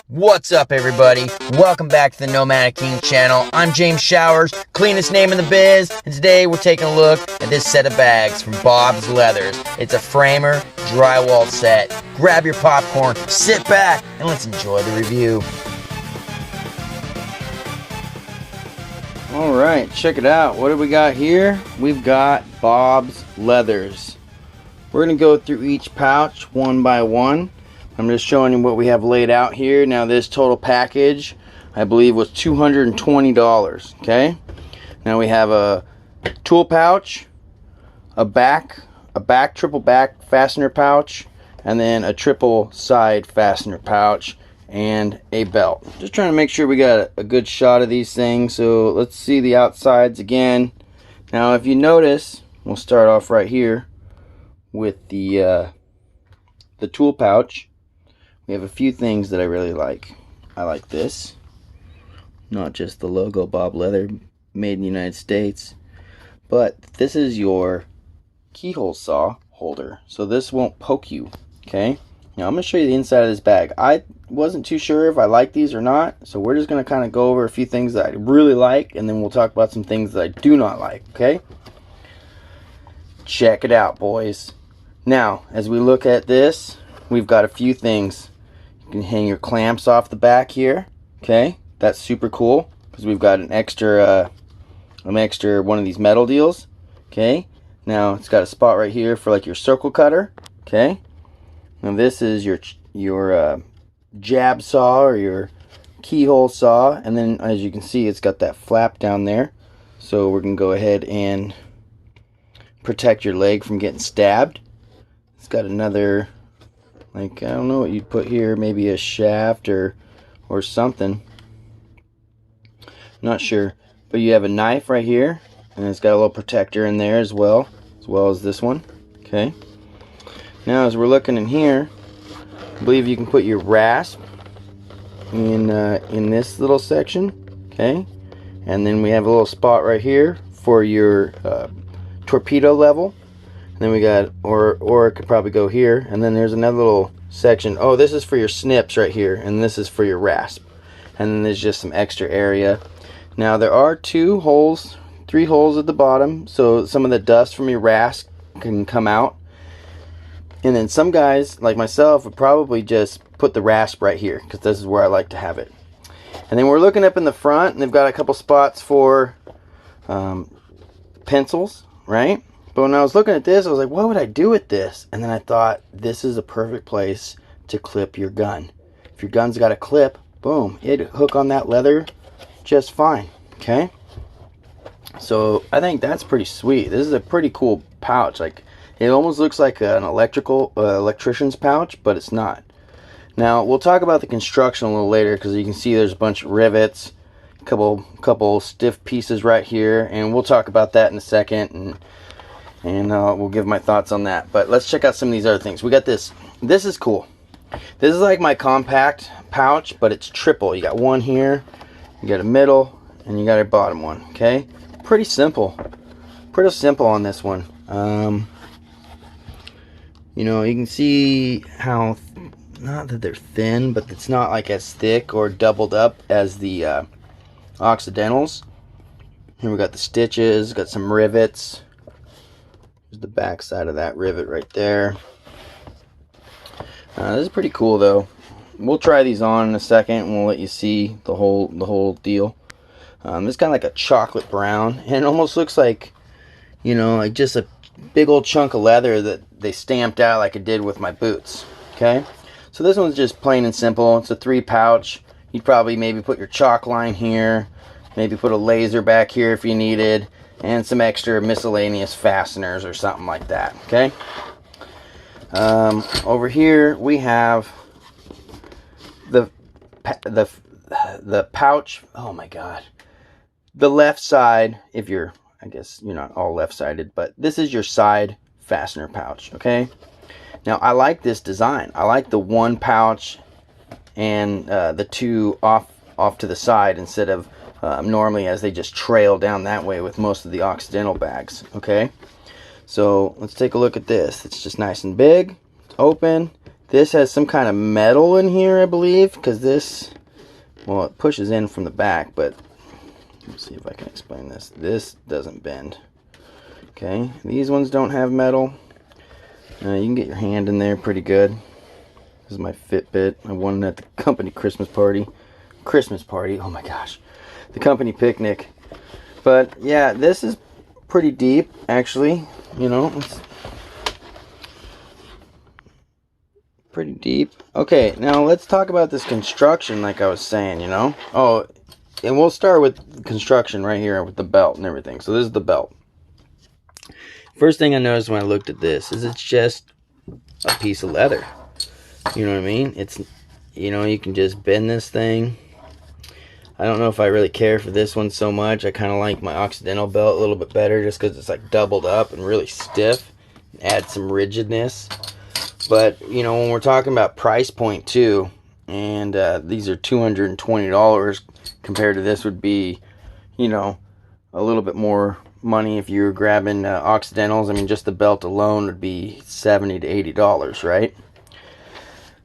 What's up, everybody? Welcome back to the Nomadic King channel. I'm James Showers, cleanest name in the biz, and today we're taking a look at this set of bags from Bob's Leathers. It's a framer drywall set. Grab your popcorn, sit back, and let's enjoy the review. Alright, check it out. What do we got here? We've got Bob's Leathers. We're going to go through each pouch one by one. I'm just showing you what we have laid out here. Now this total package, I believe, was $220, okay? Now we have a tool pouch, a triple back fastener pouch, and then a triple side fastener pouch, and a belt. Just trying to make sure we got a good shot of these things. So let's see the outsides again. Now if you notice, we'll start off right here with the tool pouch. We have a few things that I really like. I like this. Not just the logo Bob Leather, made in the United States. But this is your keyhole saw holder. So this won't poke you. Okay? Now I'm going to show you the inside of this bag. I wasn't too sure if I like these or not. So we're just going to kind of go over a few things that I really like. And then we'll talk about some things that I do not like. Okay? Check it out, boys. Now, as we look at this, we've got a few things. You can hang your clamps off the back here. Okay, that's super cool because we've got an extra one of these metal deals. Okay, now it's got a spot right here for like your circle cutter. Okay, now this is your jab saw or your keyhole saw, and then as you can see, it's got that flap down there. So we're gonna go ahead and protect your leg from getting stabbed. It's got another, like, I don't know what you'd put here, maybe a shaft or something. Not sure. But you have a knife right here, and it's got a little protector in there as well as this one. Okay. Now as we're looking in here, I believe you can put your rasp in this little section. Okay. And then we have a little spot right here for your torpedo level. And then we got, or it could probably go here, and then there's another little section. Oh, this is for your snips right here, and this is for your rasp. And then there's just some extra area. Now there are three holes at the bottom, so some of the dust from your rasp can come out. And then some guys, like myself, would probably just put the rasp right here, because this is where I like to have it. And then we're looking up in the front, and they've got a couple spots for pencils, right? But when I was looking at this, I was like, what would I do with this? And then I thought, this is a perfect place to clip your gun. If your gun's got a clip, boom, it'd hook on that leather just fine. Okay? So I think that's pretty sweet. This is a pretty cool pouch. Like, it almost looks like an electrician's pouch, but it's not. Now, we'll talk about the construction a little later, because you can see there's a bunch of rivets, a couple stiff pieces right here, and we'll talk about that in a second, and we'll give my thoughts on that. But let's check out some of these other things. We got this. This is cool. This is like my compact pouch, but it's triple. You got one here, you got a middle, and you got a bottom one. Okay, pretty simple. Pretty simple on this one. You know, you can see how, not that they're thin, but it's not like as thick or doubled up as the Occidentals. Here we got the stitches, got some rivets. The back side of that rivet right there. This is pretty cool though. We'll try these on in a second and we'll let you see the whole deal. It's kind of like a chocolate brown, and it almost looks like, you know, like just a big old chunk of leather that they stamped out like it did with my boots. Okay, so this one's just plain and simple. It's a 3 pouch. You'd probably maybe put your chalk line here, maybe put a laser back here if you needed, and some extra miscellaneous fasteners or something like that. Okay. Over here we have the pouch. Oh my god. The left side, if you're, I guess you're not all left-sided, but this is your side fastener pouch. Okay. Now I like this design. I like the one pouch and the two off to the side instead of normally as they just trail down that way with most of the Occidental bags. Okay, so let's take a look at this. It's just nice and big. It's open. This has some kind of metal in here, I believe, because this, well, it pushes in from the back, but let's see if I can explain this. This doesn't bend. Okay, these ones don't have metal. You can get your hand in there pretty good. This is my Fitbit. I won it at the company Christmas party. Oh my gosh. The company picnic. But yeah, this is pretty deep, actually. You know, it's pretty deep. Okay, now let's talk about this construction like I was saying, you know. Oh, and we'll start with construction right here with the belt and everything. So this is the belt. First thing I noticed when I looked at this is it's just a piece of leather. You know what I mean? It's, you know, you can just bend this thing. I don't know if I really care for this one so much. I kind of like my Occidental belt a little bit better just because it's like doubled up and really stiff. Add some rigidness. But, you know, when we're talking about price point too, and these are $220 compared to this would be, you know, a little bit more money if you were grabbing Occidentals. I mean, just the belt alone would be $70 to $80, right?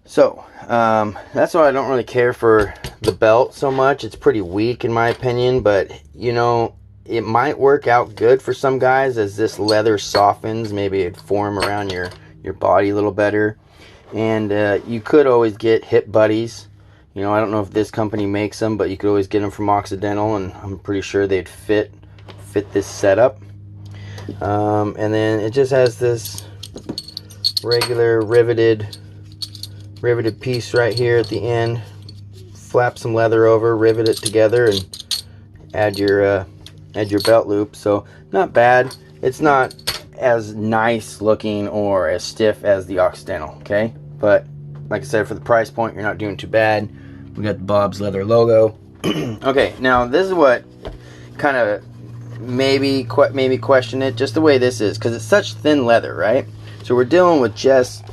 So, that's why I don't really care for the belt so much. It's pretty weak in my opinion, but, you know, it might work out good for some guys as this leather softens. Maybe it'd form around your body a little better. And you could always get hip buddies. You know, I don't know if this company makes them, but you could always get them from Occidental, and I'm pretty sure they'd fit this setup. And then it just has this regular riveted piece right here at the end. Flap some leather over, rivet it together, and add your belt loop. So not bad. It's not as nice looking or as stiff as the Occidental, okay? But like I said, for the price point, you're not doing too bad. We got the Bob's Leather logo. Okay, now this is what kind of maybe question it, just the way this is, because it's such thin leather, right? So we're dealing with just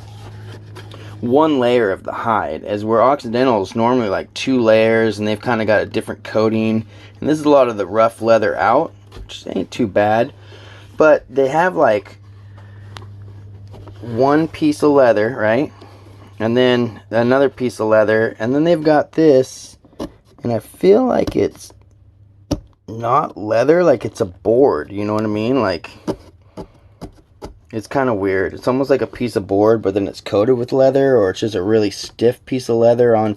one layer of the hide, as where Occidental's normally like 2 layers, and they've kind of got a different coating. And this is a lot of the rough leather out, which ain't too bad. But they have like one piece of leather, right? And then another piece of leather. And then they've got this. And I feel like it's not leather, like it's a board. You know what I mean? Like, it's kind of weird. It's almost like a piece of board, but then it's coated with leather. Or it's just a really stiff piece of leather on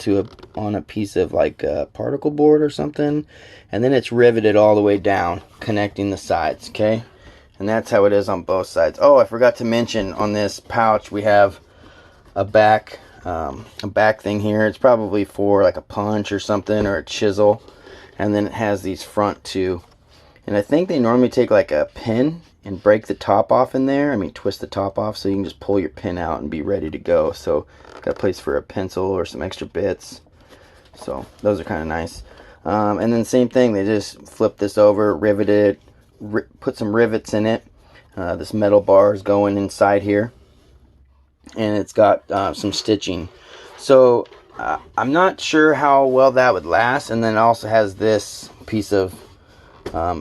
a piece of like particle board or something. And then it's riveted all the way down, connecting the sides, okay? And that's how it is on both sides. Oh, I forgot to mention on this pouch we have a back thing here. It's probably for like a punch or something, or a chisel. And then it has these front two. And I think they normally take like a pin and break the top off in there. I mean, twist the top off so you can just pull your pin out and be ready to go. So got a place for a pencil or some extra bits. So those are kind of nice. And then same thing, they just flip this over, rivet it, put some rivets in it. This metal bar is going inside here, and it's got some stitching. So I'm not sure how well that would last. And then it also has this piece of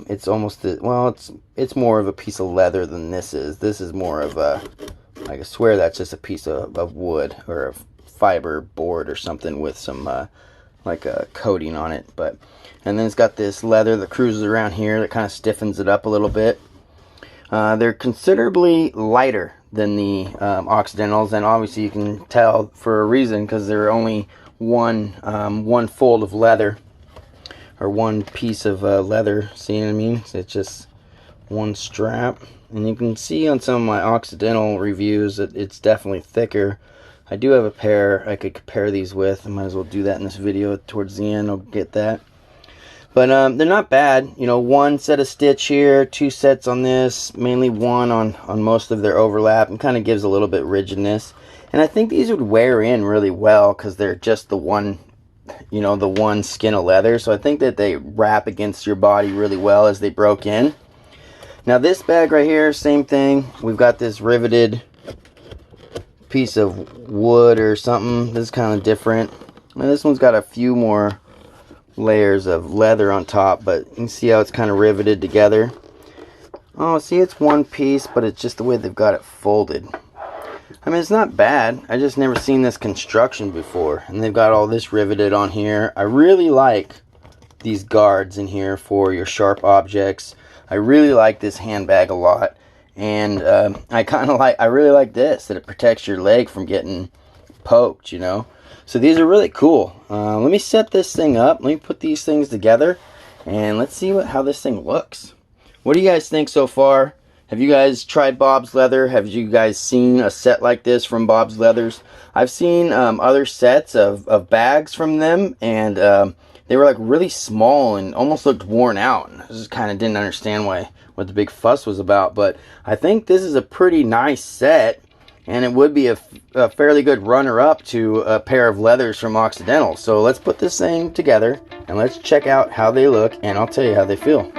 it's almost it's more of a piece of leather than this is. This is more of a, I swear that's just a piece of wood or a fiber board or something with some like a coating on it. But and then it's got this leather that cruises around here that kind of stiffens it up a little bit. They're considerably lighter than the Occidentals, and obviously you can tell for a reason, because they're only one fold of leather, or one piece of leather. See what I mean? So it's just one strap, and you can see on some of my Occidental reviews that it's definitely thicker. I do have a pair I could compare these with. I might as well do that in this video towards the end. I'll get that. But they're not bad. You know, one set of stitch here, 2 sets on this, mainly one on most of their overlap, and kind of gives a little bit rigidness. And I think these would wear in really well because they're just the one, you know, the one skin of leather. So I think that they wrap against your body really well as they broke in. Now this bag right here, same thing. We've got this riveted piece of wood or something. This is kind of different. And this one's got a few more layers of leather on top, but you can see how it's kind of riveted together. Oh, see, it's one piece, but it's just the way they've got it folded. I mean, it's not bad. I just never seen this construction before. And they've got all this riveted on here. I really like these guards in here for your sharp objects. I really like this handbag a lot. And I really like this, that it protects your leg from getting poked, you know. So these are really cool. Let me set this thing up. Let me put these things together. And let's see how this thing looks. What do you guys think so far? Have you guys tried Bob's Leather? Have you guys seen a set like this from Bob's Leathers? I've seen other sets of bags from them, and they were like really small and almost looked worn out. I just kind of didn't understand what the big fuss was about, but I think this is a pretty nice set, and it would be a fairly good runner-up to a pair of leathers from Occidental. So let's put this thing together, and let's check out how they look, and I'll tell you how they feel.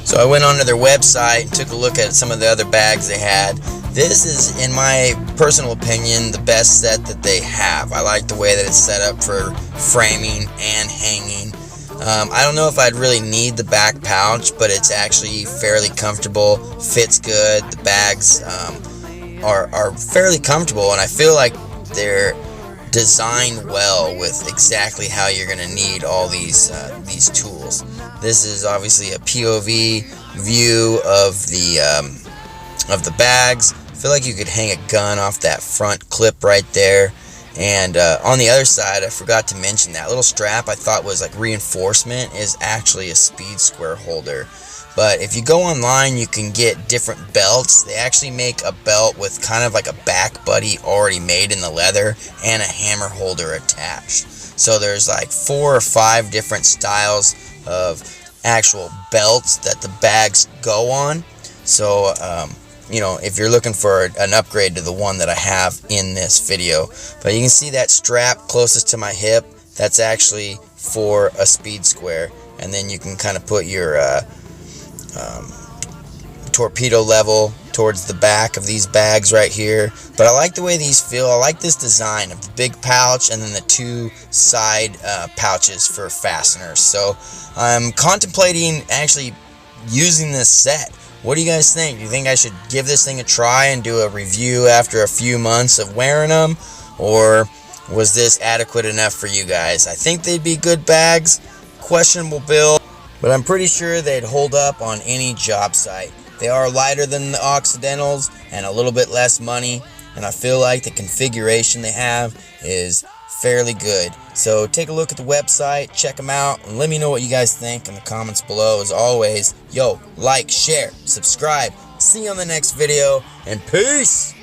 So I went onto their website and took a look at some of the other bags they had. This is, in my personal opinion, the best set that they have. I like the way that it's set up for framing and hanging. I don't know if I'd really need the back pouch, but it's actually fairly comfortable, fits good. The bags are fairly comfortable, and I feel like they're designed well with exactly how you're going to need all these tools. This is obviously a POV view of the bags. I feel like you could hang a gun off that front clip right there. And on the other side, I forgot to mention that little strap I thought was like reinforcement is actually a speed square holder. But if you go online, you can get different belts. They actually make a belt with kind of like a back buddy already made in the leather and a hammer holder attached. So there's like 4 or 5 different styles of actual belts that the bags go on. So, you know, if you're looking for an upgrade to the one that I have in this video. But you can see that strap closest to my hip, that's actually for a speed square. And then you can kind of put your torpedo level towards the back of these bags right here. But I like the way these feel. I like this design of the big pouch and then the 2 side pouches for fasteners. So I'm contemplating actually using this set. What do you guys think? Do you think I should give this thing a try and do a review after a few months of wearing them? Or was this adequate enough for you guys? I think they'd be good bags. Questionable build, but I'm pretty sure they'd hold up on any job site. They are lighter than the Occidentals and a little bit less money, and I feel like the configuration they have is fairly good. So take a look at the website, check them out, and let me know what you guys think in the comments below. As always, yo, like, share, subscribe. See you on the next video, and peace!